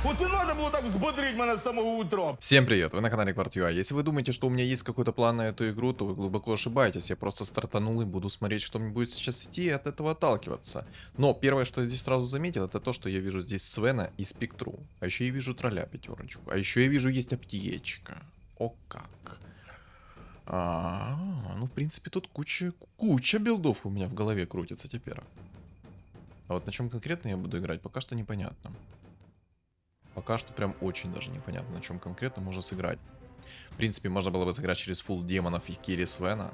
Оце надо було так взбодрить мене з самого утра. Всем привет, вы на канале Кварт.ua. Если вы думаете, что у меня есть какой-то план на эту игру, то вы глубоко ошибаетесь. Я просто стартанул и буду смотреть, что мне будет сейчас идти, и от этого отталкиваться. Но первое, что я здесь сразу заметил, это то, что я вижу здесь Свена и Спектру. А еще я вижу тролля пятерочку. А еще я вижу есть аптечка. О как. Ну в принципе тут куча билдов у меня в голове крутится теперь. А вот на чем конкретно я буду играть, пока что непонятно. Пока что прям очень даже непонятно, на чем конкретно можно сыграть. В принципе, можно было бы сыграть через фулл демонов и керри Свена.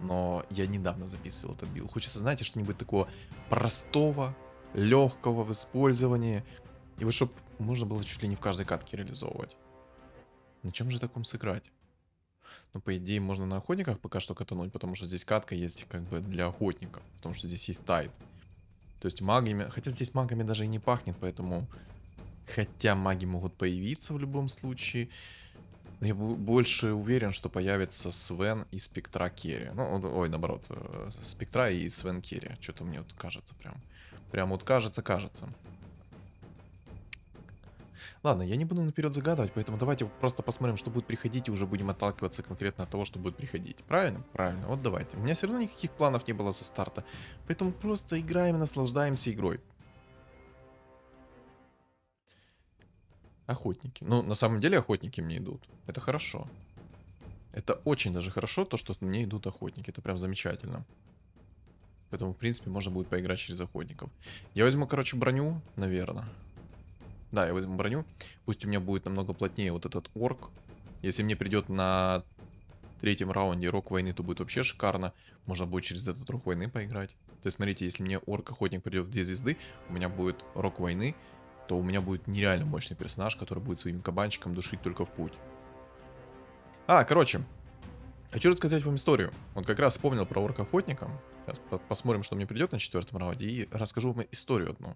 Но я недавно записывал этот билд. Хочется, знаете, что-нибудь такого простого, легкого в использовании. И вот чтобы можно было чуть ли не в каждой катке реализовывать. На чем же таком сыграть? Ну, по идее, можно на охотниках пока что катануть, потому что здесь катка есть как бы для охотников. Потому что здесь есть тайт. То есть магами... Хотя здесь магами даже и не пахнет, поэтому... Хотя маги могут появиться в любом случае. Но я больше уверен, что появится Свен и Спектра Керри. Ну, ой, наоборот. Спектра и Свен Керри. Что-то мне вот кажется прям. Прям вот кажется. Ладно, я не буду наперед загадывать, поэтому давайте просто посмотрим, что будет приходить, и уже будем отталкиваться конкретно от того, что будет приходить. Правильно? Правильно. Вот давайте. У меня все равно никаких планов не было со старта. Поэтому просто играем и наслаждаемся игрой. Охотники. Ну, на самом деле охотники мне идут. Это хорошо. Это очень даже хорошо, то, что мне идут охотники. Это прям замечательно. Поэтому, в принципе, можно будет поиграть через охотников. Я возьму, короче, броню, наверное. Да, я возьму броню. Пусть у меня будет намного плотнее вот этот орк. Если мне придет на третьем раунде рок войны, то будет вообще шикарно. Можно будет через этот рок войны поиграть. То есть, смотрите, если мне орк-охотник придет в 2 звезды, у меня будет рок войны, то у меня будет нереально мощный персонаж, который будет своим кабанчиком душить только в путь. Короче, хочу рассказать вам историю. Вот как раз вспомнил про орка-охотника. Сейчас посмотрим, что мне придет на 4-м раунде, и расскажу вам историю одну.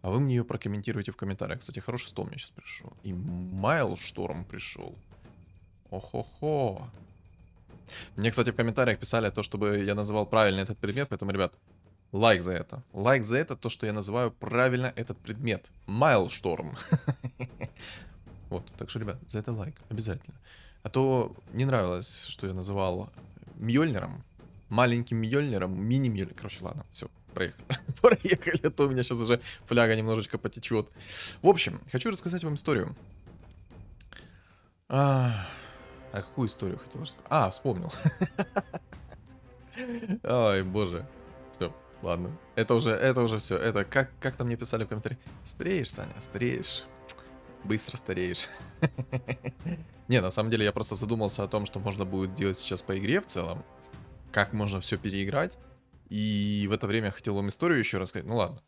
А вы мне ее прокомментируйте в комментариях. Кстати, хороший стол мне сейчас пришел. И Майлшторм пришел. Охо-хо. Мне, кстати, в комментариях писали то, чтобы я называл правильно этот предмет, поэтому, ребят, лайк за это. Лайк за это, то, что я называю правильно этот предмет. Майлшторм. Вот, так что, ребят, за это лайк. Обязательно. А то не нравилось, что я называл Мьёльниром. Маленьким Мьёльниром, мини-Мьёльниром. Короче, ладно, все, проехали. Проехали, а то у меня сейчас уже фляга немножечко потечет. В общем, хочу рассказать вам историю. Какую историю хотел рассказать? Вспомнил. Ой, боже. Все, ладно. Это уже все. Это как там мне писали в комментариях. Стареешь, Саня, стареешь. Быстро стареешь. Не, на самом деле я просто задумался о том, что можно будет сделать сейчас по игре в целом. Как можно все переиграть. И в это время я хотел вам историю еще рассказать. Ну ладно,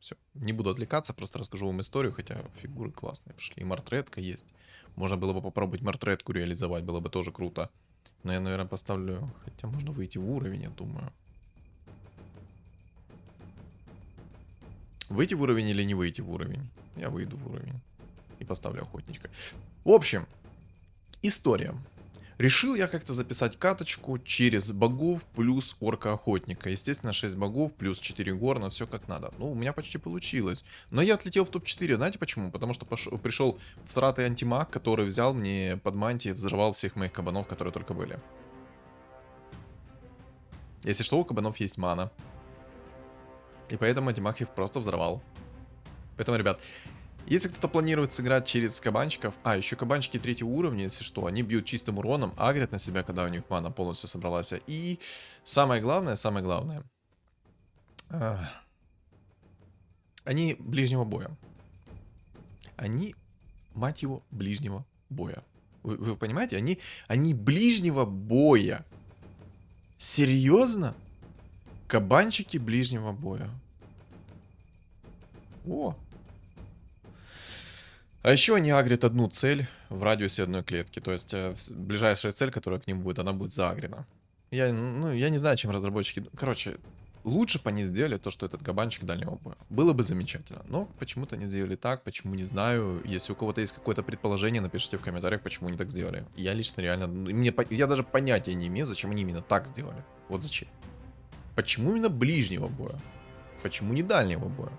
все. Не буду отвлекаться, просто расскажу вам историю, хотя фигуры классные пришли. И мартретка есть. Можно было бы попробовать мартретку реализовать, было бы тоже круто. Но я, наверное, поставлю... Хотя можно выйти в уровень, я думаю. Выйти в уровень или не выйти в уровень? Я выйду в уровень. И поставлю охотничка. В общем, история. Решил я как-то записать каточку через богов плюс орка-охотника. Естественно, 6 богов плюс 4 горна, все как надо. Ну, у меня почти получилось. Но я отлетел в топ-4, знаете почему? Потому что пришел всратый антимаг, который взял мне под мантией, взорвал всех моих кабанов, которые только были. Если что, у кабанов есть мана. И поэтому антимаг их просто взорвал. Поэтому, ребят... Если кто-то планирует сыграть через кабанчиков... еще кабанчики 3-го уровня, если что, они бьют чистым уроном, агрят на себя, когда у них мана полностью собралась. И самое главное... Они ближнего боя. Они, мать его, ближнего боя. Вы понимаете? Они ближнего боя. Серьезно? Кабанчики ближнего боя. О! А еще они агрят одну цель в радиусе одной клетки. То есть ближайшая цель, которая к ним будет, она будет заагрена. Я не знаю, чем разработчики... Короче, лучше бы они сделали то, что этот кабанчик дальнего боя. Было бы замечательно. Но почему-то не сделали так, почему не знаю. Если у кого-то есть какое-то предположение, напишите в комментариях, почему они так сделали. Я лично реально... Я даже понятия не имею, зачем они именно так сделали. Вот зачем. Почему именно ближнего боя? Почему не дальнего боя?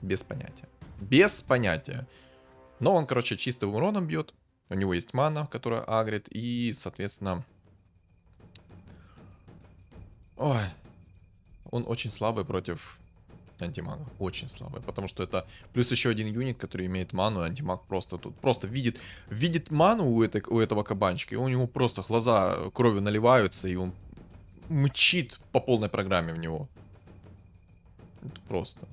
Без понятия. Без понятия. Но он, короче, чистым уроном бьет. У него есть мана, которая агрит. И, соответственно... Ой. Он очень слабый против антимага. Очень слабый. Потому что это... Плюс еще один юнит, который имеет ману. И антимаг просто тут... Просто видит ману у этого кабанчика. И у него просто глаза кровью наливаются. И он мчит по полной программе в него. Это просто...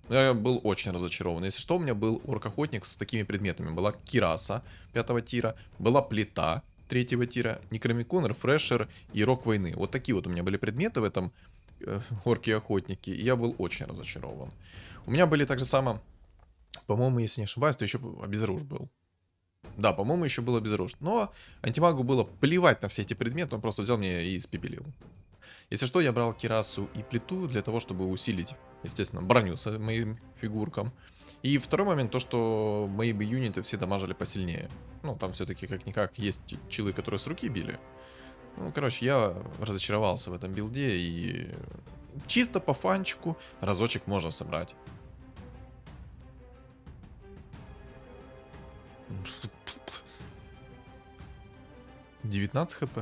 Я был очень разочарован. Если что, у меня был орк-охотник с такими предметами. Была кираса 5 тира, была плита 3 тира, некромикон, рефрешер и рок войны. Вот такие вот у меня были предметы в этом орке-охотнике. И я был очень разочарован. У меня были также само, по-моему, если не ошибаюсь, то еще обезоружен был. Да, по-моему, еще был обезоружен. Но антимагу было плевать на все эти предметы, он просто взял меня и испепелил. Если что, я брал кирасу и плиту для того, чтобы усилить, естественно, броню с моим фигуркам. И второй момент, то, что мои бы юниты все дамажили посильнее. Ну, там все-таки как-никак есть чилы, которые с руки били. Ну, короче, я разочаровался в этом билде, и чисто по фанчику разочек можно собрать. «19 хп».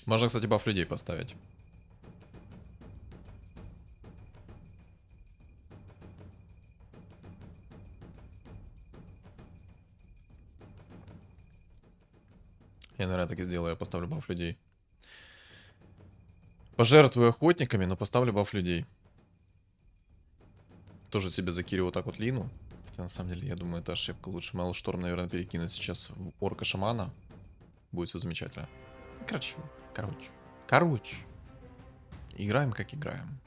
Можно, кстати, баф людей поставить. Я, наверное, так и сделаю. Я поставлю баф людей. Пожертвую охотниками, но поставлю баф людей. Тоже себе закирю вот так вот Лину. Хотя, на самом деле, я думаю, это ошибка. Лучше Мэлшторм, наверное, перекинуть сейчас в орка-шамана. Будет все замечательно. Короче. Играем, как играем.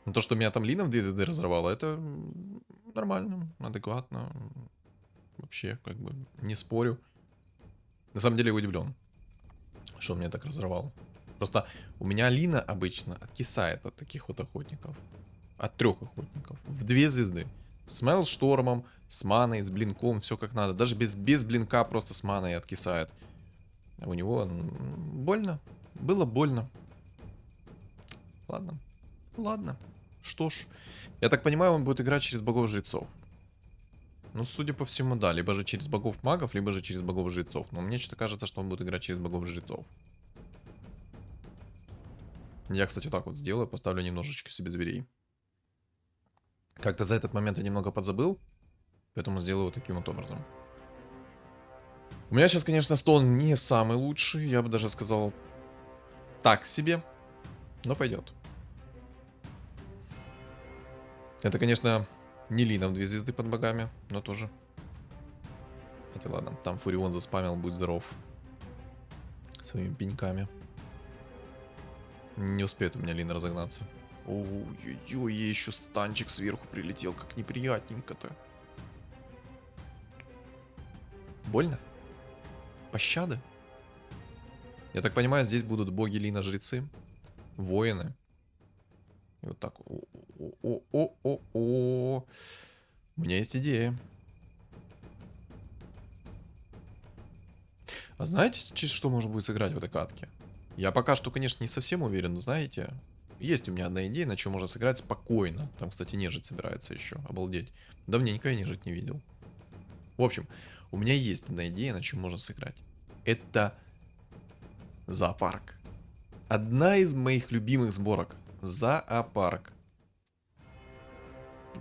Но то, что меня там Лина в 2 звезды разорвала, это нормально, адекватно. Вообще, как бы, не спорю. На самом деле, я удивлен, что он меня так разорвал. Просто у меня Лина обычно откисает от таких вот охотников. От 3 охотников. В 2 звезды. С Мэлштормом, с маной, с блинком, все как надо. Даже без блинка просто с маной откисает. А у него больно. Было больно. Ладно. Что ж. Я так понимаю, он будет играть через богов-жрецов. Ну, судя по всему, да. Либо же через богов-магов, либо же через богов-жрецов. Но мне что-то кажется, что он будет играть через богов-жрецов. Я, кстати, вот так вот сделаю. Поставлю немножечко себе зверей. Как-то за этот момент я немного подзабыл. Поэтому сделаю вот таким вот образом. У меня сейчас, конечно, стол не самый лучший. Я бы даже сказал, так себе. Но пойдет. Это, конечно, не Лина в 2 звезды под богами, но тоже. Хотя ладно, там Фурион заспамил, будь здоров. Своими пеньками. Не успеет у меня Лина разогнаться. Ой-ой-ой, ей еще станчик сверху прилетел, как неприятненько-то. Больно? Пощады? Я так понимаю, здесь будут боги Лина-жрецы, воины. И вот так. О-о-о-о-о. У меня есть идея. А знаете, что можно будет сыграть в этой катке? Я пока что, конечно, не совсем уверен, но знаете, есть у меня одна идея, на чем можно сыграть спокойно. Там, кстати, нежить собирается еще. Обалдеть. Давненько я нежить не видел. В общем, у меня есть одна идея, на чем можно сыграть. Это зоопарк. Одна из моих любимых сборок. Зоопарк.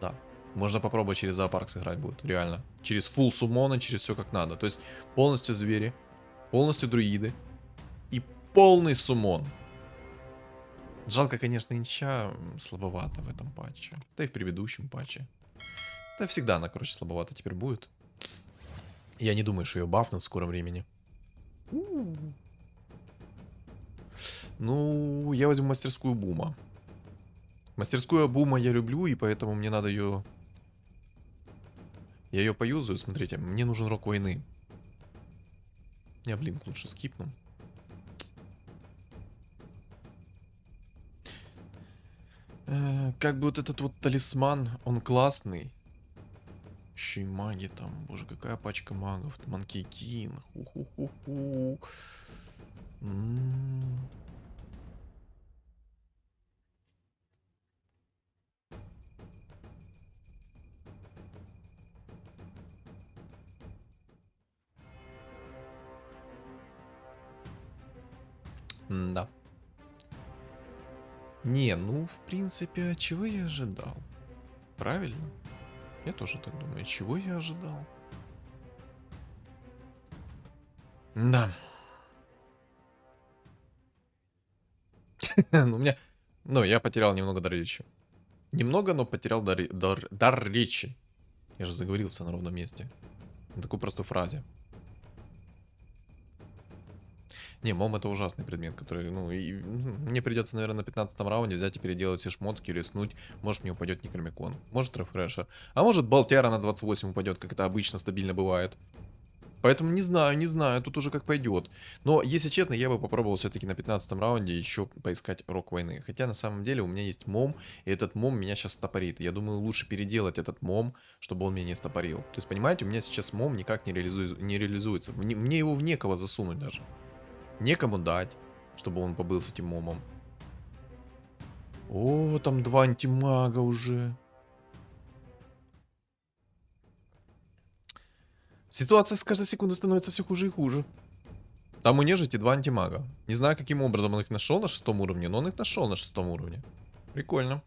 Да. Можно попробовать через зоопарк сыграть будет, реально. Через фулл суммона, через все как надо. То есть полностью звери, полностью друиды и полный суммон. Жалко, конечно, инча слабовато в этом патче. Да и в предыдущем патче. Да всегда она, короче, слабовато теперь будет. Я не думаю, что ее бафнут в скором времени. Ну, я возьму мастерскую бума. Мастерскую бума я люблю, и поэтому мне надо ее... Я ее поюзаю, смотрите, мне нужен рок войны. Я, блин, лучше скипну. Как бы вот этот вот талисман, он классный. Еще и маги там. Боже, какая пачка магов. Манкей Кинг. Ху-ху-ху-ху. М. Да. Не, ну, в принципе, а чего я ожидал? Правильно? Я тоже так думаю. Чего я ожидал? Да. Ну, у меня... Ну, я потерял немного дар речи. Немного, но потерял дар речи. Я же заговорился на ровном месте. На такой простой фразе. Не, мом это ужасный предмет, который, ну, мне придется, наверное, на 15-м раунде взять и переделать все шмотки, рискнуть. Может, мне упадет Некромикон, может, рефрешер. А может, Болтера на 28 упадет, как это обычно стабильно бывает. Поэтому не знаю, не знаю, тут уже как пойдет. Но, если честно, я бы попробовал все-таки на 15-м раунде еще поискать Рок Войны. Хотя, на самом деле, у меня есть мом, и этот мом меня сейчас стопорит. Я думаю, лучше переделать этот мом, чтобы он меня не стопорил. То есть, понимаете, у меня сейчас мом никак не реализуется. Мне его в некого засунуть даже. Некому дать, чтобы он побыл с этим момом. О, там 2 антимага уже. Ситуация с каждой секундой становится все хуже и хуже. Там у нежити 2 антимага. Не знаю, каким образом он их нашел на 6 уровне, но он их нашел на 6 уровне. Прикольно.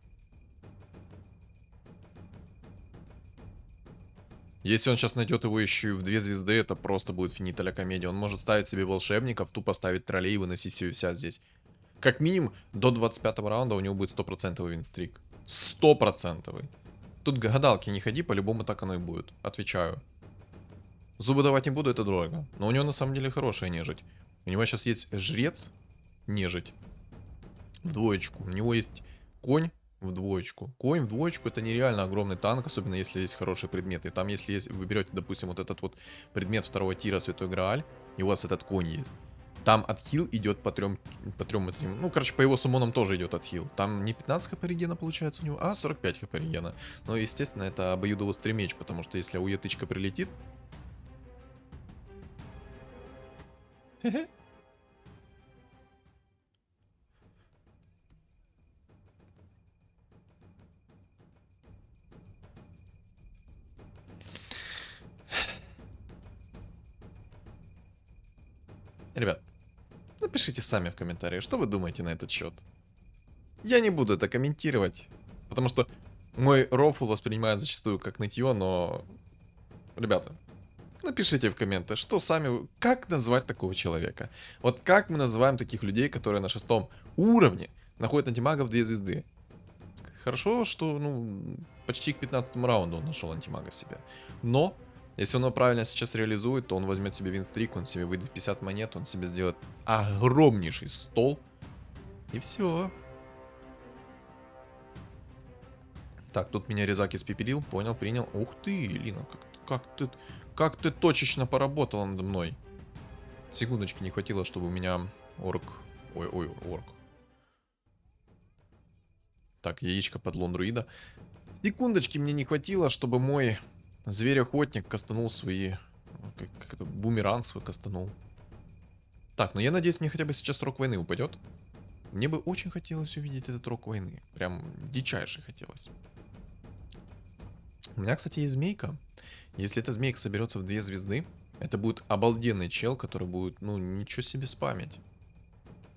Если он сейчас найдет его еще и в 2 звезды, это просто будет финита комедия. Он может ставить себе волшебников, тупо ставить троллей и выносить себе вся здесь. Как минимум, до 25 раунда у него будет 100% винстрик. 100%. Тут гадалки не ходи, по-любому так оно и будет. Отвечаю. Зубы давать не буду, это дорого. Но у него на самом деле хорошая нежить. У него сейчас есть жрец, нежить, в двоечку. У него есть конь в двоечку. Конь в двоечку это нереально огромный танк, особенно если есть хорошие предметы. Там если есть, вы берете, допустим, вот этот вот предмет второго тира Святой Грааль, и у вас этот конь есть. Там отхил идет по трем этим. Ну, короче, по его суммонам тоже идет отхил. Там не 15 хп регена получается у него, а 45 хп регена. Но, естественно, это обоюдоострый меч, потому что если УЕ-тычка прилетит... Ребят, напишите сами в комментариях, что вы думаете на этот счет. Я не буду это комментировать, потому что мой рофл воспринимает зачастую как нытье, но... Ребята, напишите в комменты, что сами... Как назвать такого человека? Вот как мы называем таких людей, которые на 6 уровне находят антимагов 2 звезды? Хорошо, что, ну, почти к 15 раунду он нашел антимага себе. Но, если он его правильно сейчас реализует, то он возьмет себе винстрик, он себе выйдет 50 монет, он себе сделает огромнейший стол. И все. Так, тут меня резак испепелил, понял, принял. Ух ты, Лина, как ты точечно поработала надо мной. Секундочки не хватило, чтобы у меня орк... Ой, орк. Так, яичко под лон друида. Секундочки мне не хватило, чтобы мой зверь-охотник кастанул свои... Как это, бумеранг свой кастанул. Так, ну я надеюсь, мне хотя бы сейчас Рок Войны упадет. Мне бы очень хотелось увидеть этот Рок Войны. Прям дичайше хотелось. У меня, кстати, есть змейка. Если эта змейка соберется в 2 звезды, это будет обалденный чел, который будет, ну, ничего себе спамить.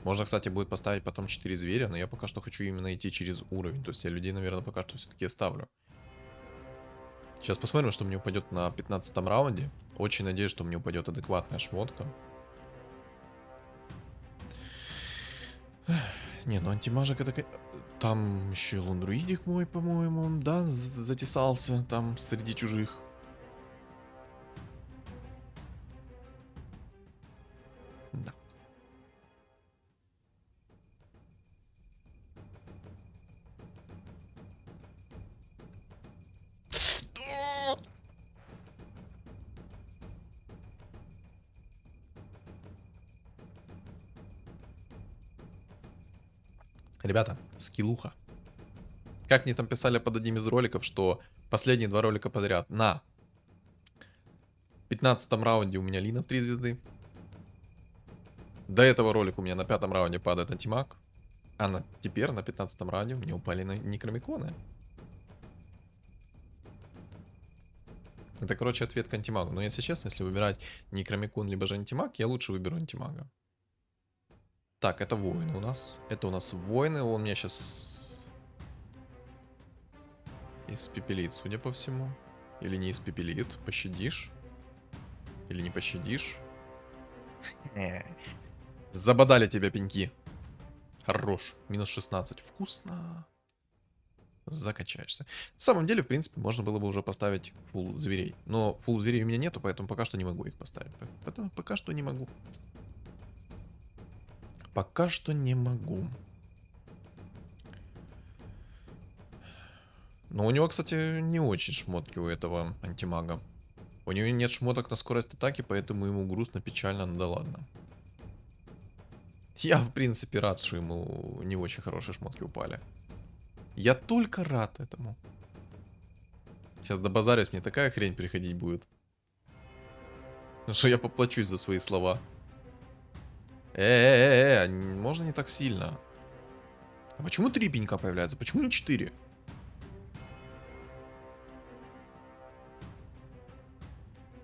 Можно, кстати, будет поставить потом 4 зверя, но я пока что хочу именно идти через уровень. То есть я людей, наверное, пока что все-таки оставлю. Сейчас посмотрим, что мне упадет на 15-м раунде. Очень надеюсь, что мне упадет адекватная шмотка. Не, ну антимажик это... Там еще лундруидик мой, по-моему, да, затесался там среди чужих. Да. Ребята, скиллуха. Как мне там писали под одним из роликов, что последние 2 ролика подряд. На, 15-м раунде у меня Лина в 3 звезды. До этого ролика у меня на 5-м раунде падает антимаг. А теперь на 15-м раунде у меня упали некромиконы. Это, короче, ответ к антимагу. Но если честно, если выбирать некромикон либо же антимаг, я лучше выберу антимага. Так, это воины у нас. Это у нас воины. Он меня сейчас испепелит, судя по всему. Или не испепелит. Пощадишь. Или не пощадишь. Забодали тебя пеньки. Хорош. Минус 16. Вкусно. Закачаешься. На самом деле, в принципе, можно было бы уже поставить фулл зверей. Но фулл зверей у меня нету, поэтому пока что не могу их поставить. Поэтому пока что не могу. Пока что не могу. Но у него, кстати, не очень шмотки у этого антимага. У него нет шмоток на скорость атаки, поэтому ему грустно, печально, ну да ладно. Я, в принципе, рад, что ему не очень хорошие шмотки упали. Я только рад этому. Сейчас добазарюсь, мне такая хрень приходить будет. Что я поплачусь за свои слова. Можно не так сильно. А почему 3 пенька появляется? Почему не 4?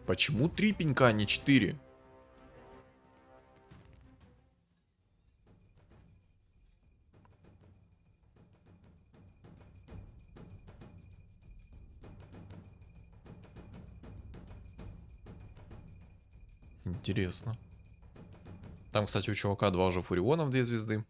Почему 3 пенька, а не 4? Интересно. Там, кстати, у чувака 2 уже фуриона в 2 звезды.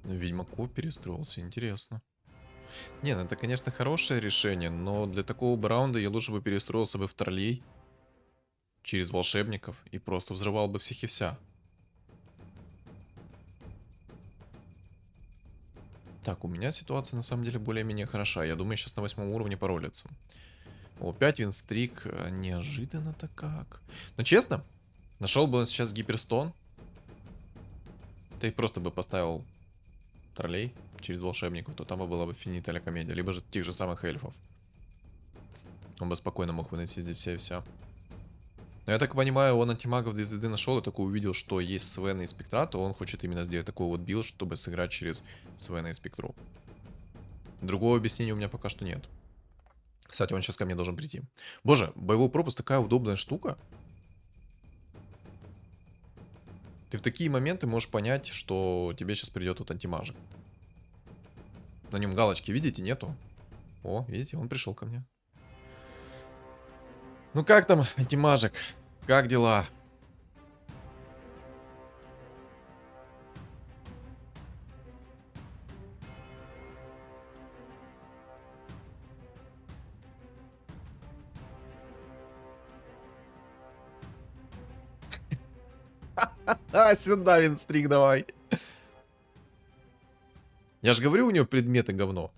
Ведьмаков перестроился, интересно. Не, ну это, конечно, хорошее решение, но для такого бы раунда я лучше бы перестроился бы в троллей через волшебников и просто взрывал бы всех и вся. Так, у меня ситуация на самом деле более-менее хороша. Я думаю, сейчас на 8 уровне поролится. О, 5 винстрик. Неожиданно-то как. Но честно, нашел бы он сейчас гиперстон. Ты просто бы поставил троллей через волшебников, то там бы была бы финиталя комедия. Либо же тех же самых эльфов. Он бы спокойно мог выносить здесь все и вся. Но я так понимаю, он антимагов 2 звезды нашел и такой увидел, что есть Свена и Спектра, то он хочет именно сделать такой вот билд, чтобы сыграть через Свена и Спектру. Другого объяснения у меня пока что нет. Кстати, он сейчас ко мне должен прийти. Боже, боевой пропуск такая удобная штука. Ты в такие моменты можешь понять, что тебе сейчас придет вот антимажик. На нем галочки, видите, нету. О, видите, он пришел ко мне. Ну как там, антимажик? Как дела? А, сюда, винстрик, давай. Я же говорю, у него предметы говно.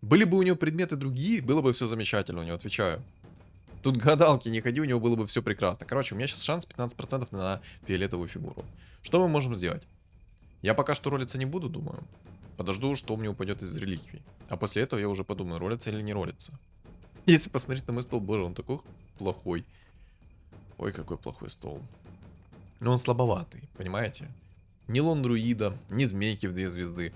Были бы у него предметы другие, было бы все замечательно, у него, отвечаю. Тут гадалки не ходи, у него было бы все прекрасно. Короче, у меня сейчас шанс 15% на фиолетовую фигуру. Что мы можем сделать? Я пока что ролиться не буду, думаю. Подожду, что мне упадет из реликвий. А после этого я уже подумаю, ролится или не ролится. Если посмотреть на мой стол, боже, он такой плохой. Ой, какой плохой стол. Но он слабоватый, понимаете? Ни лон-друида, ни змейки в 2 звезды.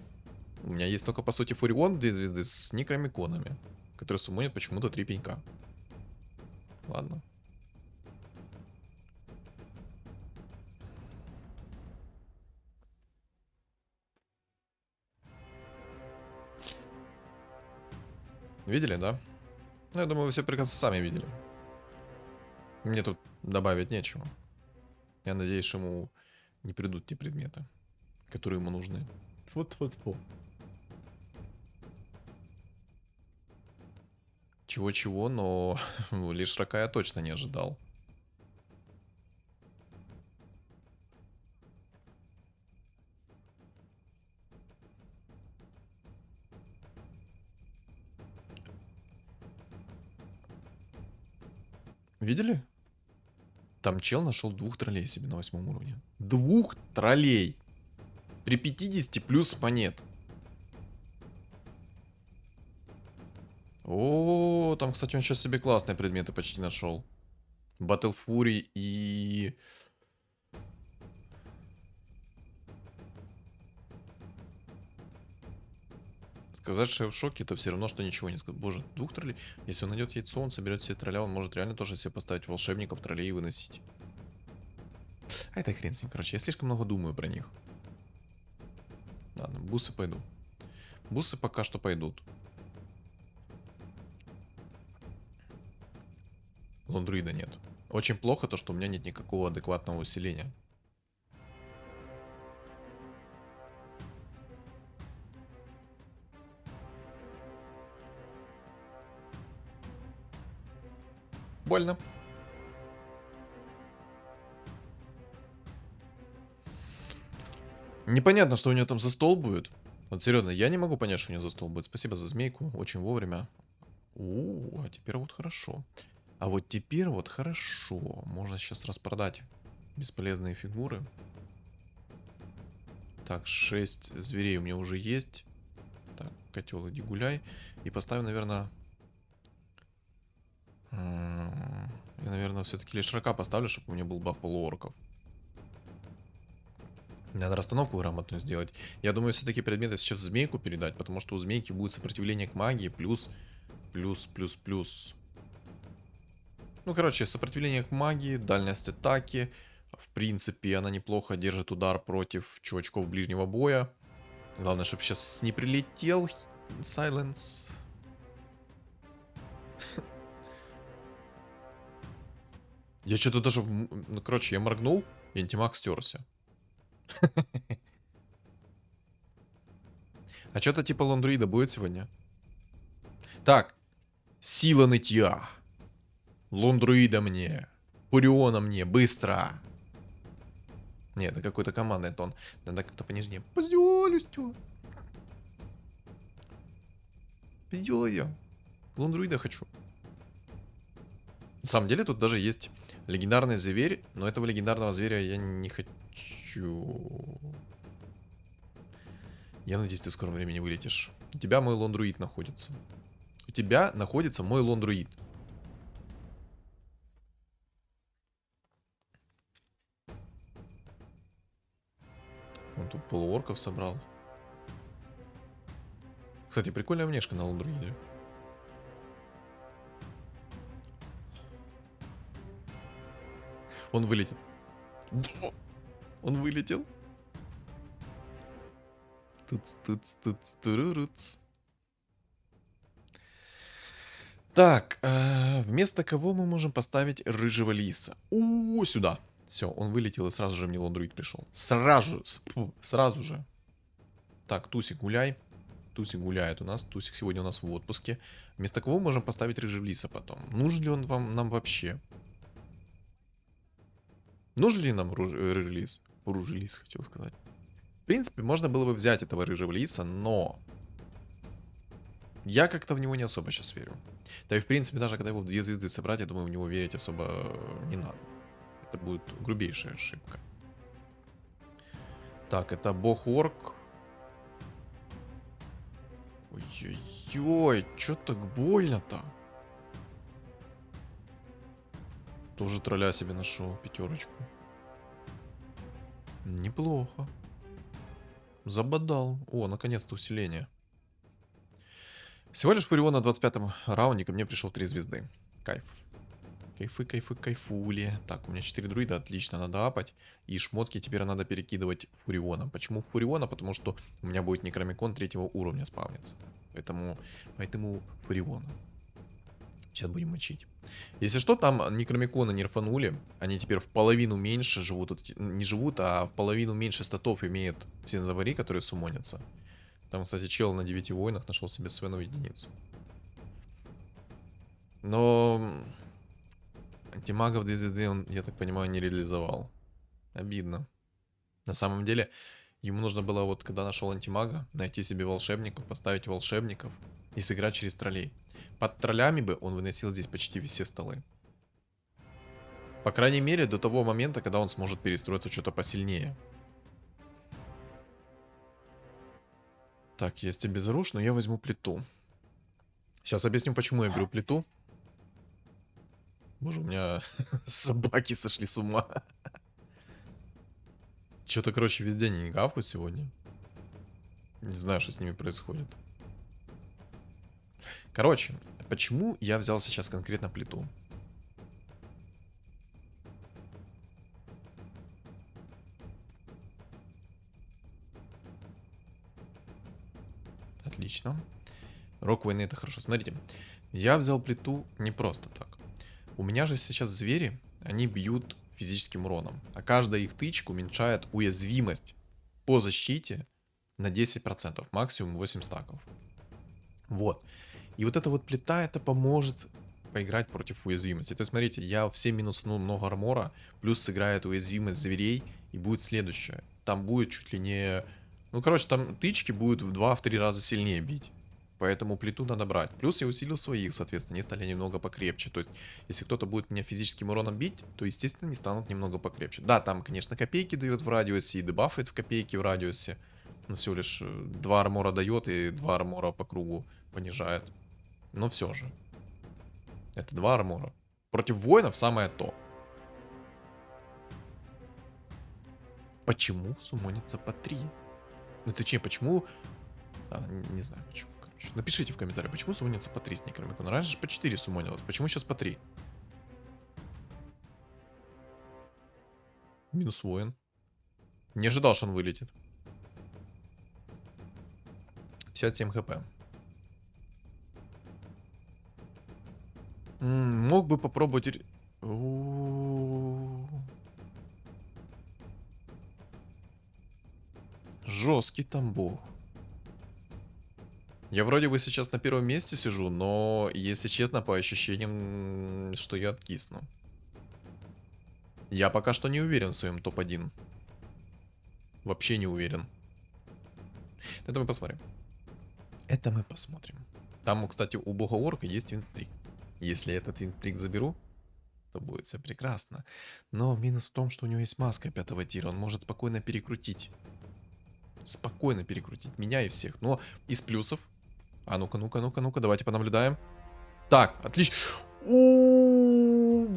У меня есть только, по сути, фурион в 2 звезды с некромиконами, которые суммонят почему-то 3 пенька. Ладно. Видели, да? Ну, я думаю, вы все прекрасно сами видели. Мне тут добавить нечего. Я надеюсь, что ему не придут те предметы, которые ему нужны. Вот-вот-вот. Чего-чего, но лишь рака я точно не ожидал. Видели? Там чел нашел 2 троллей себе на 8 уровне. 2 троллей! При 50 плюс монет. О, там, кстати, он сейчас себе классные предметы почти нашел. Battle Fury и... Сказать, что я в шоке, это все равно, что ничего не сказать. Боже, 2 троллей. Если он найдет яйцо, он соберет себе тролля, он может реально тоже себе поставить волшебников, троллей и выносить. А это хрен с ним, короче. Я слишком много думаю про них. Ладно, бусы пойду. Бусы пока что пойдут. Лондруида нет. Очень плохо то, что у меня нет никакого адекватного усиления. Больно. Непонятно, что у нее там за стол будет. Вот серьезно, я не могу понять, что у нее за стол будет. Спасибо за змейку, очень вовремя. А теперь вот хорошо. А вот теперь вот хорошо. Можно сейчас распродать бесполезные фигуры. Так, 6 зверей у меня уже есть. Так, котел, иди гуляй. И поставим, наверное... Я, наверное, все-таки лишрака поставлю, чтобы у меня был баф полуорков. Надо расстановку грамотную сделать. Я думаю, все-таки предметы сейчас в змейку передать, потому что у змейки будет сопротивление к магии плюс. Ну, короче, сопротивление к магии, дальность атаки. В принципе, она неплохо держит удар против чувачков ближнего боя. Главное, чтобы сейчас не прилетел Сайленс. Я что-то даже... Ну, короче, я моргнул, и антимаг стерся. А что-то типа лондруида будет сегодня? Так, сила нытья. Лондруида мне. Фуриона мне, быстро. Нет, это какой-то командный тон. Надо как-то понежнее. Пожалуйста. Пойдем. Лондруида хочу. На самом деле тут даже есть легендарный зверь, но этого легендарного зверя я не хочу. Я надеюсь, ты в скором времени вылетишь. У тебя мой лондруид находится. У тебя находится мой лондруид. Он тут полуорков собрал. Кстати, прикольная внешка на лондруиде. Он вылетит. Он вылетел. Так, вместо кого мы можем поставить рыжего лиса? Сюда. Все, он вылетел, и сразу же мне лондруид пришел. Сразу же. Так, Тусик, гуляй. Тусик гуляет у нас. Тусик сегодня у нас в отпуске. Вместо кого мы можем поставить рыжего лиса потом? Нужен ли он нам вообще? Нужен ли нам рыжий лис? Рыжий лис, хотел сказать. В принципе, можно было бы взять этого рыжего лиса, но... Я как-то в него не особо сейчас верю. Да и в принципе, даже когда его в 2 звезды собрать, я думаю, в него верить особо не надо. Это будет грубейшая ошибка. Так, это бог-орк. Ой-ой-ой, чё так больно-то? Тоже тролля себе нашел, 5. Неплохо. Забодал. О, наконец-то усиление. Всего лишь Фурион на 25-м раунде ко мне пришел 3 звезды. Кайф. Кайфули. Так, у меня 4 друида, отлично, надо апать. И шмотки теперь надо перекидывать Фурионом. Почему Фуриона? Потому что у меня будет Некромикон 3-го уровня спавниться. Поэтому Фуриона. Сейчас будем мочить. Если что, там Некромикона нерфанули. Они теперь в половину меньше живут. Не живут, а в половину меньше статов имеют Синзавари, которые сумонятся. Там, кстати, чел на 9 воинах нашел себе Свену единицу. Но... Антимагов 2 звезды он, я так понимаю, не реализовал. Обидно. На самом деле, ему нужно было вот, когда нашел антимага, найти себе волшебников, поставить волшебников и сыграть через троллей. Под троллями бы он выносил здесь почти все столы. По крайней мере, до того момента, когда он сможет перестроиться в что-то посильнее. Так, есть и безруш, но я возьму плиту. Сейчас объясню, почему я беру плиту. Боже, у меня собаки сошли с ума. Что-то, короче, везде не гавкают сегодня. Не знаю, что с ними происходит. Короче, почему я взял сейчас конкретно плиту? Отлично. Рок войны — это хорошо. Смотрите, я взял плиту не просто так. У меня же сейчас звери, они бьют физическим уроном. А каждая их тычка уменьшает уязвимость по защите на 10%, максимум 8 стаков. Вот. И вот эта вот плита, это поможет поиграть против уязвимости. То есть, смотрите, я все минусну много армора, плюс сыграет уязвимость зверей, и будет следующее. Там будет чуть ли не... Ну, короче, там тычки будут в 2-3 раза сильнее бить. Поэтому плиту надо брать. Плюс я усилил своих, соответственно, они стали немного покрепче. То есть, если кто-то будет меня физическим уроном бить, то, естественно, они станут немного покрепче. Да, там, конечно, копейки дает в радиусе и дебафает в копейки в радиусе. Но всего лишь 2 армора дает и 2 армора по кругу понижает. Но все же. Это 2 армора. Против воинов самое то. Почему суммонится по 3? Ну, точнее, почему... не знаю почему. Короче, напишите в комментариях, почему суммонится по 3 с Некромикона. Раньше же по 4 суммонилось. Почему сейчас по 3? Минус воин. Не ожидал, что он вылетит. 57 хп. Мог бы попробовать... Жесткий там бог. Я вроде бы сейчас на первом месте сижу, но, если честно, по ощущениям, что я откисну. Я пока что не уверен в своем топ-1. Вообще не уверен. Это мы посмотрим. Это мы посмотрим. Там, кстати, у бога орка есть винстрик. Если этот винстрик заберу, то будет все прекрасно. Но минус в том, что у него есть маска 5-го тира. Он может спокойно перекрутить. Спокойно перекрутить меня и всех. Но из плюсов... А ну-ка, ну-ка, ну-ка, ну-ка, давайте понаблюдаем. Так, отлично. Вы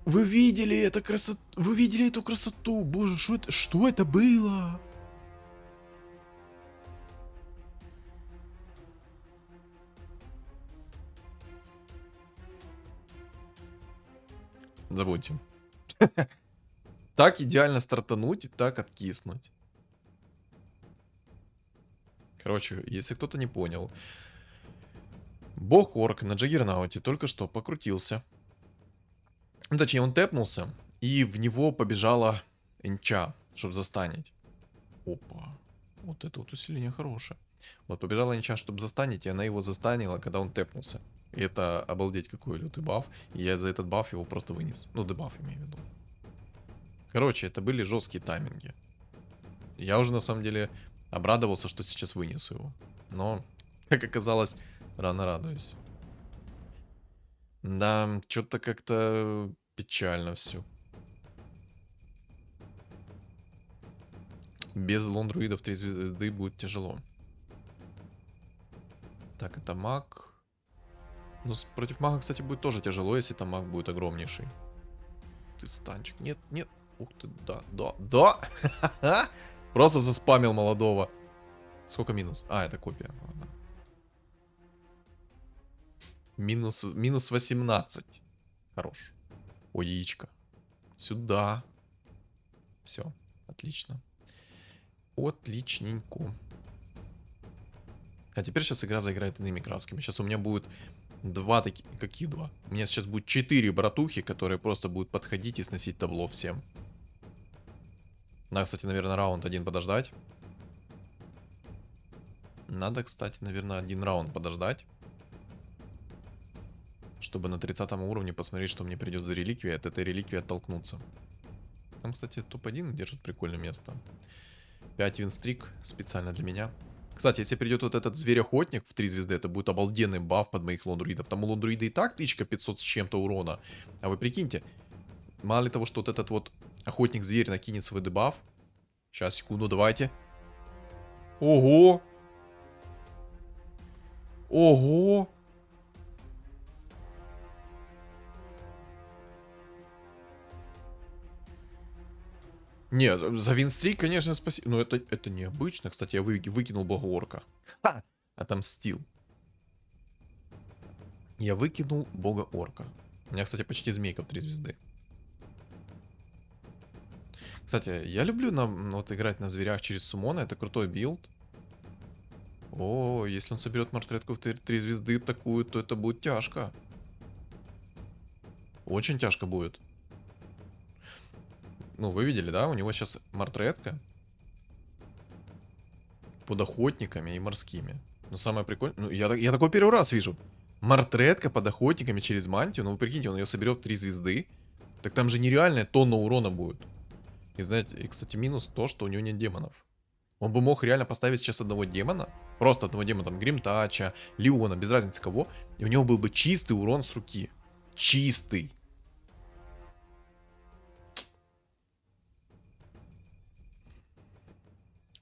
видели это красоту? Вы видели эту красоту? Боже, что это? Что это было? Забудьте. Так идеально стартануть и так откиснуть. Короче, если кто-то не понял. Бог-орк на Джаггернауте только что покрутился. Ну, точнее, он тэпнулся, и в него побежала энча, чтобы застанить. Опа. Вот это вот усиление хорошее. Вот побежала энча, чтобы застанить, и она его застанила, когда он тэпнулся. И это обалдеть какой лютый баф. И я за этот баф его просто вынес. Ну, дебаф имею в виду. Короче, это были жесткие тайминги. Я уже на самом деле обрадовался, что сейчас вынесу его. Но, как оказалось, рано радуюсь. Да, что-то как-то печально все. Без лондруидов 3 звезды будет тяжело. Так, это маг. Ну, против мага, кстати, будет тоже тяжело, если там маг будет огромнейший. Ты станчик. Нет, нет. Ух ты, да, да, да. Просто заспамил молодого. Сколько минус? А, это копия. Ладно. Минус 18. Хорош. О, яичко. Сюда. Все, отлично. Отличненько. А теперь сейчас игра заиграет иными красками. Сейчас у меня будет два таких... Какие два? У меня сейчас будет 4 братухи, которые просто будут подходить и сносить табло всем. Надо, кстати, наверное, раунд один подождать. Надо, кстати, наверное, один раунд подождать. Чтобы на 30 уровне посмотреть, что мне придет за реликвия, от этой реликвии оттолкнуться. Там, кстати, топ-1 держит прикольное место. 5 винстрик специально для меня. Кстати, если придет вот этот зверь-охотник в 3 звезды, это будет обалденный баф под моих лондруидов. Там у лондруида и так тычка 500 с чем-то урона. А вы прикиньте, Мало ли того, что вот этот вот охотник-зверь накинет свой дебаф. Сейчас, секунду, давайте. Ого! Ого! Нет, за винстрик, конечно, спасибо. Но это необычно. Кстати, я выкинул бога-орка. Ха! Отомстил. Я выкинул бога-орка. У меня, кстати, почти змейка в 3 звезды. Кстати, я люблю вот играть на зверях через суммона. Это крутой билд. О, если он соберет мартретку в 3 звезды такую, то это будет тяжко. Очень тяжко будет. Ну, вы видели, да? У него сейчас мартретка под охотниками и морскими. Но самое прикольное... Ну, я такой первый раз вижу. Мартретка под охотниками через мантию. Ну, вы прикиньте, он ее соберет в 3 звезды. Так там же нереальная тонна урона будет. И знаете, и, кстати, минус то, что у него нет демонов. Он бы мог реально поставить сейчас одного демона. Просто одного демона, там, Гримтача, Леона, без разницы кого. И у него был бы чистый урон с руки. Чистый.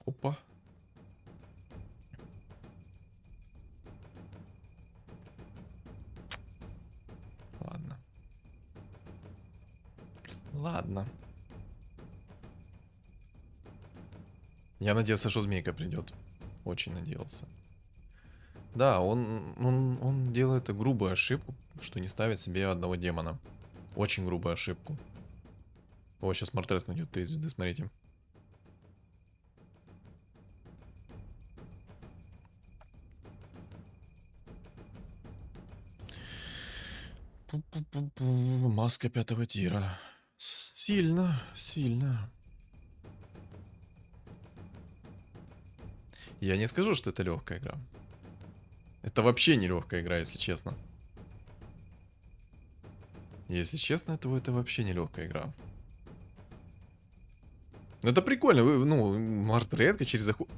Опа. Ладно. Ладно. Я надеялся, что змейка придет. Очень надеялся. Да, он делает грубую ошибку, что не ставит себе одного демона. Очень грубую ошибку. О, сейчас Мартрет найдет 3 звезды, смотрите. Маска 5-го тира. Сильно, сильно. Я не скажу, что это легкая игра. Это вообще не легкая игра, если честно. Если честно, то это вообще не легкая игра. Но это прикольно. Ну, Мартретка через охоту.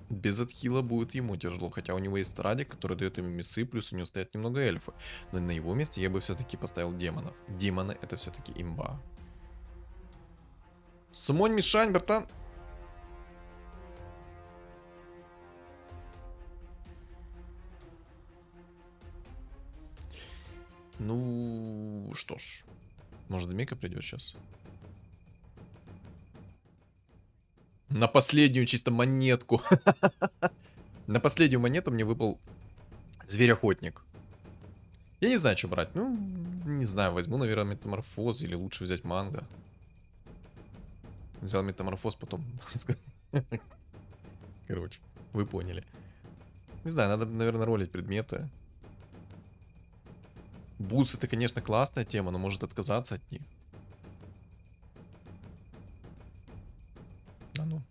Без отхила будет ему тяжело. Хотя у него есть Радик, который дает ему миссы, плюс у него стоят немного эльфы. Но на его месте я бы все-таки поставил демонов. Демоны это все-таки имба. Сумонь, Мишань, братан. Ну, что ж. Может, Демейка придет сейчас? На последнюю чисто монетку. На последнюю монету мне выпал зверь-охотник. Я не знаю, что брать. Ну, не знаю, возьму, наверное, метаморфоз или лучше взять манго. Взял метаморфоз, потом... Короче, вы поняли. Не знаю, надо, наверное, ролить предметы. Бус это, конечно, классная тема, но может отказаться от них. А ну.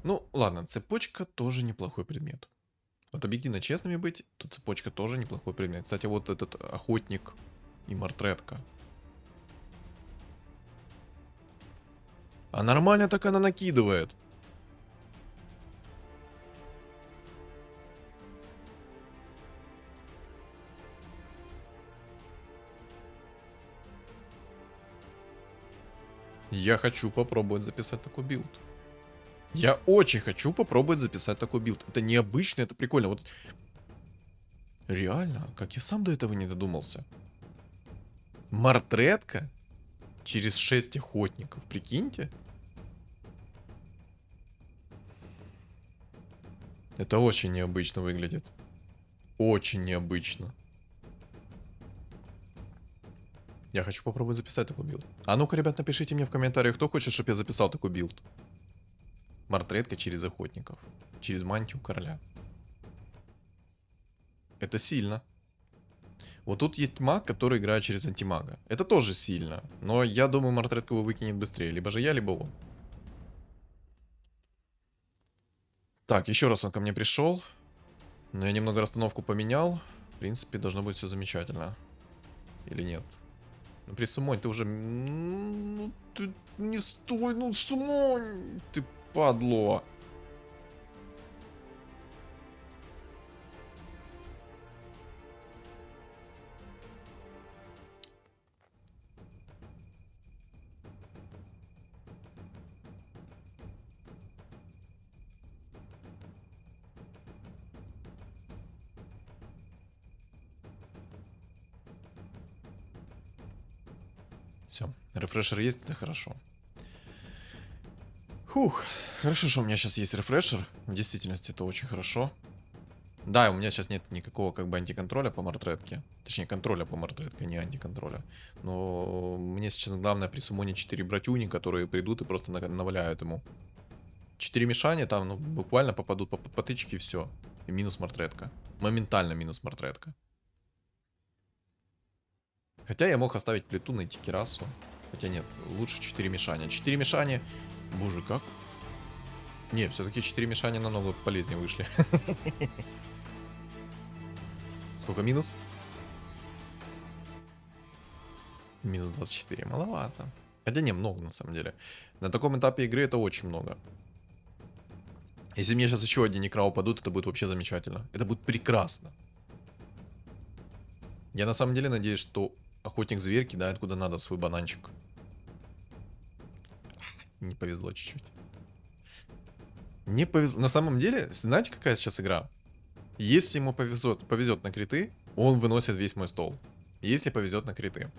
Ну, ладно, цепочка тоже неплохой предмет. Вот объективно честными быть, то цепочка тоже неплохой предмет. Кстати, вот этот охотник и мартретка. А нормально так она накидывает. Я хочу попробовать записать такой билд. Я очень хочу попробовать записать такой билд. Это необычно, это прикольно. Вот реально, как я сам до этого не додумался. Мартретка через 6 охотников, прикиньте. Это очень необычно выглядит. Очень необычно. Я хочу попробовать записать такой билд. А ну-ка, ребят, напишите мне в комментариях, кто хочет, чтобы я записал такой билд. Мартретка через охотников. Через мантию короля. Это сильно. Вот тут есть маг, который играет через антимага. Это тоже сильно. Но я думаю, Мартретка его выкинет быстрее. Либо же я, либо он. Так, еще раз он ко мне пришел. Но я немного расстановку поменял. В принципе, должно быть все замечательно. Или нет? Ну, при Сумонь ты уже... Ну, ты не стой, ну, Сумонь! Ты падло. Все, рефрешер есть, это хорошо. Фух, хорошо, что у меня сейчас есть рефрешер. В действительности это очень хорошо. Да, у меня сейчас нет никакого как бы антиконтроля по мартретке. Точнее, контроля по мартретке, а не антиконтроля. Но мне сейчас главное присумонить 4 братюни, которые придут и просто наваляют ему. 4 мешания там, ну, буквально попадут по потычке и все. И минус мартретка. Моментально минус мартретка. Хотя я мог оставить плиту, найти кирасу. Хотя нет, лучше 4 мешания. 4 мешания... Боже, как? Не, все-таки 4 мешания намного полезнее вышли. Сколько минус? Минус 24. Маловато. Хотя не, много на самом деле. На таком этапе игры это очень много. Если мне сейчас еще один некрау упадут, это будет вообще замечательно. Это будет прекрасно. Я на самом деле надеюсь, что охотник-зверь кидает куда надо свой бананчик. Не повезло чуть-чуть. Не повезло. На самом деле, знаете, какая сейчас игра? Если ему повезет на криты, он выносит весь мой стол. Если повезет на криты.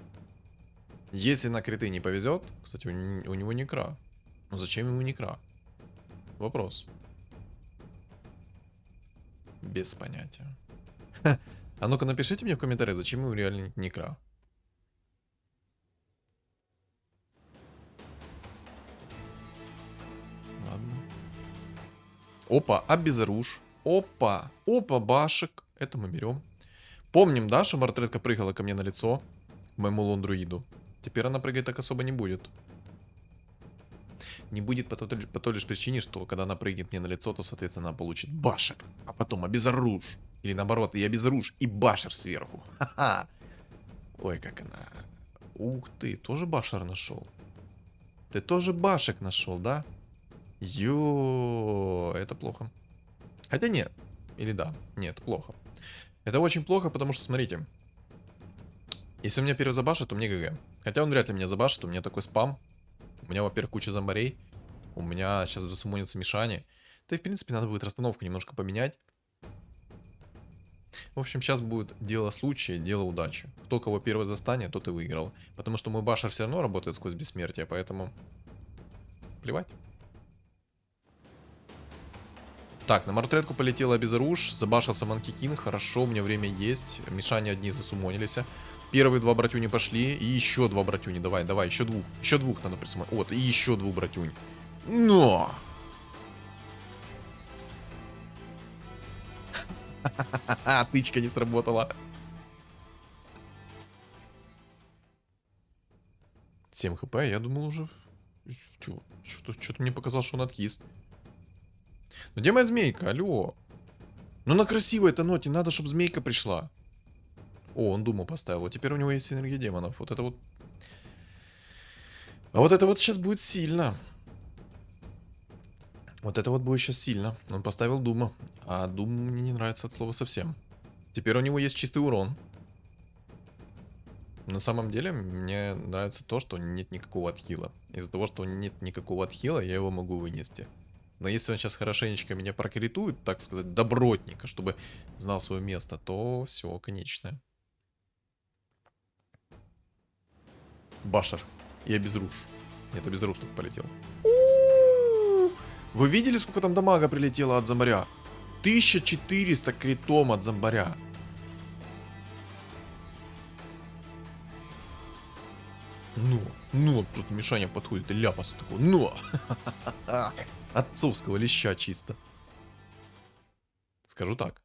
Если на криты не повезет, кстати, у него некра. Ну зачем ему некра? Вопрос. Без понятия. А ну-ка напишите мне в комментариях, зачем ему реально некра. Ладно. Опа, обезоруж. Опа, опа, башек. Это мы берем. Помним, да, что мартретка прыгала ко мне на лицо, к моему лондруиду. Теперь она прыгать так особо не будет. Не будет по той лишь причине, что когда она прыгнет мне на лицо, то, соответственно, она получит башер. А потом обезоруж. Или наоборот, и обезоруж, и башер сверху. Ха-ха. Ой, как она. Ух ты, тоже башер нашел. Ты тоже башек нашел, да? Ё, это плохо. Хотя нет. Или да. Нет, плохо. Это очень плохо, потому что, смотрите. Если у меня первый забашит, то мне ГГ. Хотя он вряд ли меня забашит, у меня такой спам. У меня, во-первых, куча зомбарей. У меня сейчас засумонится мешание. Да и, в принципе, надо будет расстановку немножко поменять. В общем, сейчас будет дело случая, дело удачи. Кто кого первый застанет, тот и выиграл. Потому что мой башер все равно работает сквозь бессмертие, поэтому... Плевать. Так, на мартретку полетела обезоруж, забашился Манки Кинг, хорошо, у меня время есть. Мишани одни засумонились. Первые 2 братюни пошли, и еще 2 братюни, давай, давай, еще двух. Еще 2 надо присумонить. Вот, и еще 2 братюнь. Но! Тычка не сработала. 7 хп, я думал уже... Что-то мне показалось, что он откис. Ну где моя змейка? Алло. Ну на красивой этой ноте надо, чтобы змейка пришла. О, он думу поставил. Вот теперь у него есть энергия демонов. Вот это вот... А вот это вот сейчас будет сильно. Вот это вот будет сейчас сильно. Он поставил дума. А дум мне не нравится от слова совсем. Теперь у него есть чистый урон. На самом деле, мне нравится то, что нет никакого отхила. Из-за того, что нет никакого отхила, я его могу вынести. Но если он сейчас хорошенечко меня прокритует, так сказать, добротненько, чтобы знал свое место, то все, конечное. Башер. И обезруш. Нет, обезруш только полетел. Вы видели, сколько там дамага прилетело от зомбаря? 1400 критом от зомбаря. Ну, просто мешание подходит и ляпаса такого. Но! Отцовского леща чисто. Скажу так.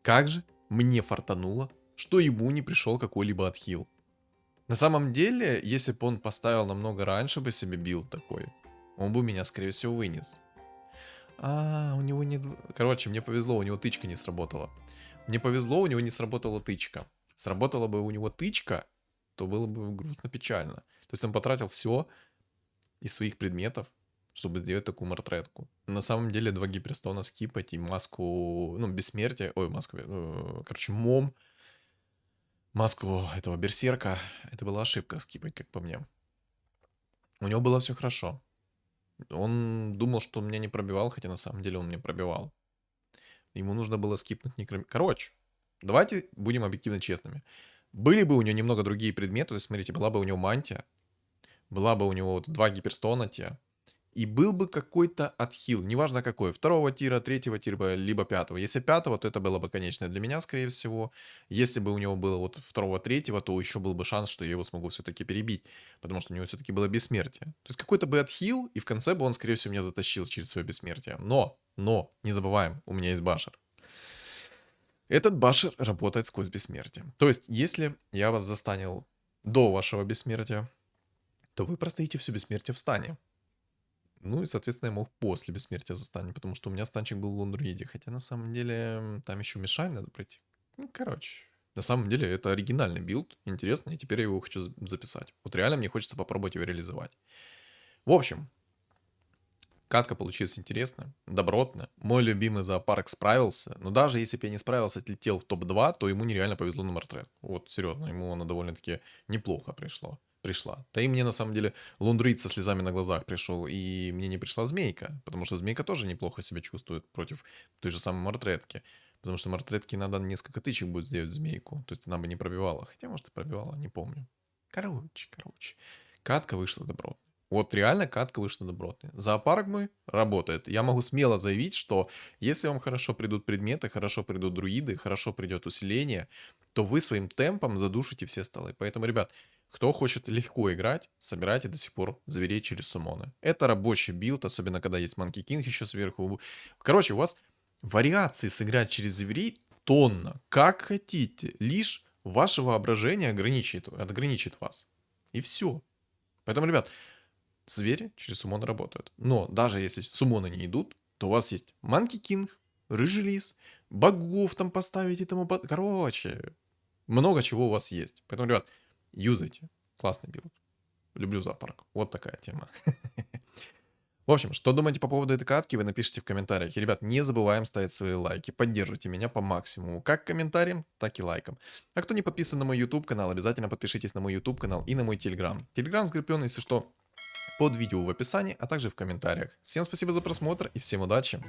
Как же мне фартануло, что ему не пришел какой-либо отхил. На самом деле, если бы он поставил намного раньше бы себе билд такой, он бы меня, скорее всего, вынес. А, у него нет... Короче, мне повезло, у него тычка не сработала. Мне повезло, у него не сработала тычка. Сработала бы у него тычка, то было бы грустно печально. То есть он потратил все из своих предметов, чтобы сделать такую мартретку. На самом деле 2 гиперстона скипать и маску, ну, бессмертия, ой, маску, короче, мом, маску этого берсерка, это была ошибка скипать, как по мне. У него было все хорошо. Он думал, что он меня не пробивал, хотя на самом деле он меня пробивал. Ему нужно было скипнуть некромир. Короче, давайте будем объективно честными. Были бы у него немного другие предметы, то есть, смотрите, была бы у него мантия, была бы у него вот 2 гиперстона те, и был бы какой-то отхил, неважно какой, второго тира, третьего тира, либо пятого. Если пятого, то это было бы конечное для меня, скорее всего. Если бы у него было вот второго, третьего, то еще был бы шанс, что я его смогу все-таки перебить, потому что у него все-таки было бессмертие. То есть какой-то бы отхил, и в конце бы он, скорее всего, меня затащил через свое бессмертие. Но, не забываем, у меня есть башер. Этот башер работает сквозь бессмертие. То есть, если я вас застанил до вашего бессмертия, то вы простоите все бессмертие в стане. Ну и, соответственно, я мог после бессмертия застанить, потому что у меня станчик был в лондруиде. Хотя на самом деле там еще мешать надо пройти. Ну, короче. На самом деле это оригинальный билд, интересно, и теперь я его хочу записать. Вот реально мне хочется попробовать его реализовать. В общем, катка получилась интересная, добротная. Мой любимый зоопарк справился, но даже если бы я не справился, отлетел в топ-2, то ему нереально повезло на Мортред. Вот, серьезно, ему она довольно-таки неплохо пришла. Да и мне на самом деле лундруид со слезами на глазах пришел, и мне не пришла змейка, потому что змейка тоже неплохо себя чувствует против той же самой Мортредки. Потому что Мортредке надо несколько тычек будет сделать в змейку, то есть она бы не пробивала. Хотя, может, и пробивала, не помню. Короче. Катка вышла добротная. Вот реально катка вышла добротная. Зоопарк мой работает. Я могу смело заявить, что если вам хорошо придут предметы, хорошо придут друиды, хорошо придет усиление, то вы своим темпом задушите все столы. Поэтому, ребят, кто хочет легко играть, собирайте до сих пор зверей через суммоны. Это рабочий билд, особенно когда есть Monkey King еще сверху. Короче, у вас вариаций сыграть через зверей тонна. Как хотите. Лишь ваше воображение ограничит вас. И все. Поэтому, ребят, звери через суммоны работают. Но даже если суммоны не идут, то у вас есть Monkey King, Рыжий Лис, богов там поставить и тому... Короче, много чего у вас есть. Поэтому, ребят, юзайте. Классный билд. Люблю зоопарк. Вот такая тема. В общем, что думаете по поводу этой катки, вы напишите в комментариях. И, ребят, не забываем ставить свои лайки. Поддержите меня по максимуму. Как комментарием, так и лайком. А кто не подписан на мой YouTube канал, обязательно подпишитесь на мой YouTube канал и на мой Telegram. Telegram скреплен, если что, под видео в описании, а также в комментариях. Всем спасибо за просмотр и всем удачи!